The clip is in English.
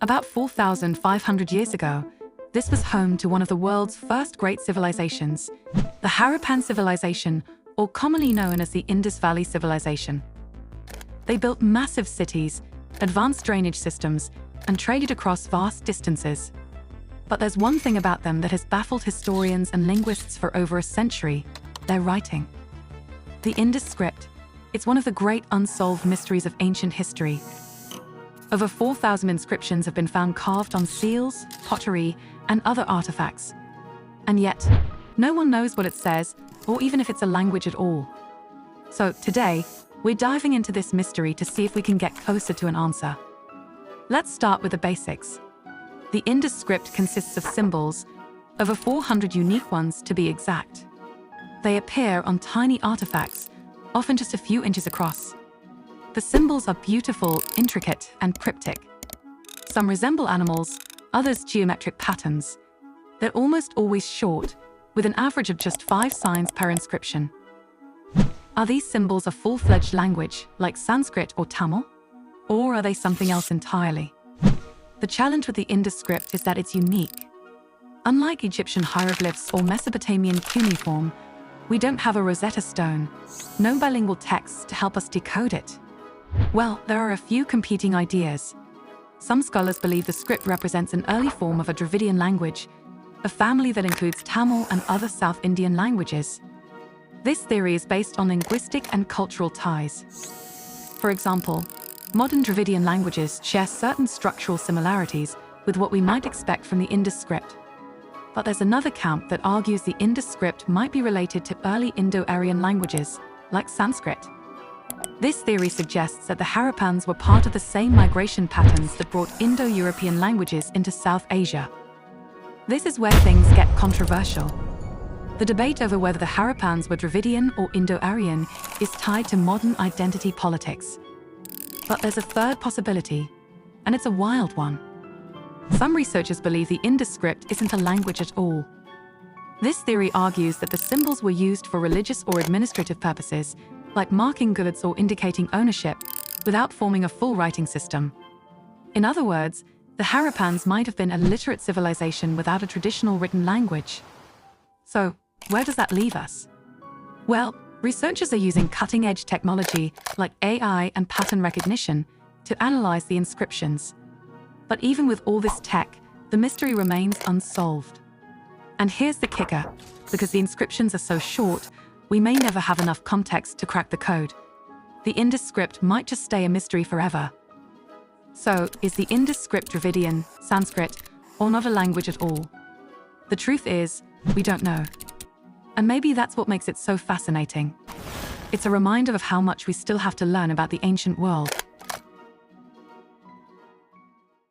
About 4,500 years ago, this was home to one of the world's first great civilizations, the Harappan Civilization, or commonly known as the Indus Valley Civilization. They built massive cities, advanced drainage systems, and traded across vast distances. But there's one thing about them that has baffled historians and linguists for over a century: their writing. The Indus script. It's one of the great unsolved mysteries of ancient history. Over 4,000 inscriptions have been found carved on seals, pottery, and other artifacts. And yet, no one knows what it says, or even if it's a language at all. So today, we're diving into this mystery to see if we can get closer to an answer. Let's start with the basics. The Indus script consists of symbols, over 400 unique ones to be exact. They appear on tiny artifacts, often just a few inches across. The symbols are beautiful, intricate, and cryptic. Some resemble animals, others geometric patterns. They're almost always short, with an average of just 5 signs per inscription. Are these symbols a full-fledged language, like Sanskrit or Tamil? Or are they something else entirely? The challenge with the Indus script is that it's unique. Unlike Egyptian hieroglyphs or Mesopotamian cuneiform, we don't have a Rosetta Stone, no bilingual texts to help us decode it. Well, there are a few competing ideas. Some scholars believe the script represents an early form of a Dravidian language, a family that includes Tamil and other South Indian languages. This theory is based on linguistic and cultural ties. For example, modern Dravidian languages share certain structural similarities with what we might expect from the Indus script. But there's another camp that argues the Indus script might be related to early Indo-Aryan languages, like Sanskrit. This theory suggests that the Harappans were part of the same migration patterns that brought Indo-European languages into South Asia. This is where things get controversial. The debate over whether the Harappans were Dravidian or Indo-Aryan is tied to modern identity politics. But there's a third possibility, and it's a wild one. Some researchers believe the Indus script isn't a language at all. This theory argues that the symbols were used for religious or administrative purposes, like marking goods or indicating ownership, without forming a full writing system. In other words, the Harappans might have been a literate civilization without a traditional written language. So, where does that leave us? Well, researchers are using cutting-edge technology like AI and pattern recognition to analyze the inscriptions. But even with all this tech, the mystery remains unsolved. And here's the kicker: because the inscriptions are so short, we may never have enough context to crack the code. The Indus script might just stay a mystery forever. So, is the Indus script Dravidian, Sanskrit, or not a language at all? The truth is, we don't know. And maybe that's what makes it so fascinating. It's a reminder of how much we still have to learn about the ancient world.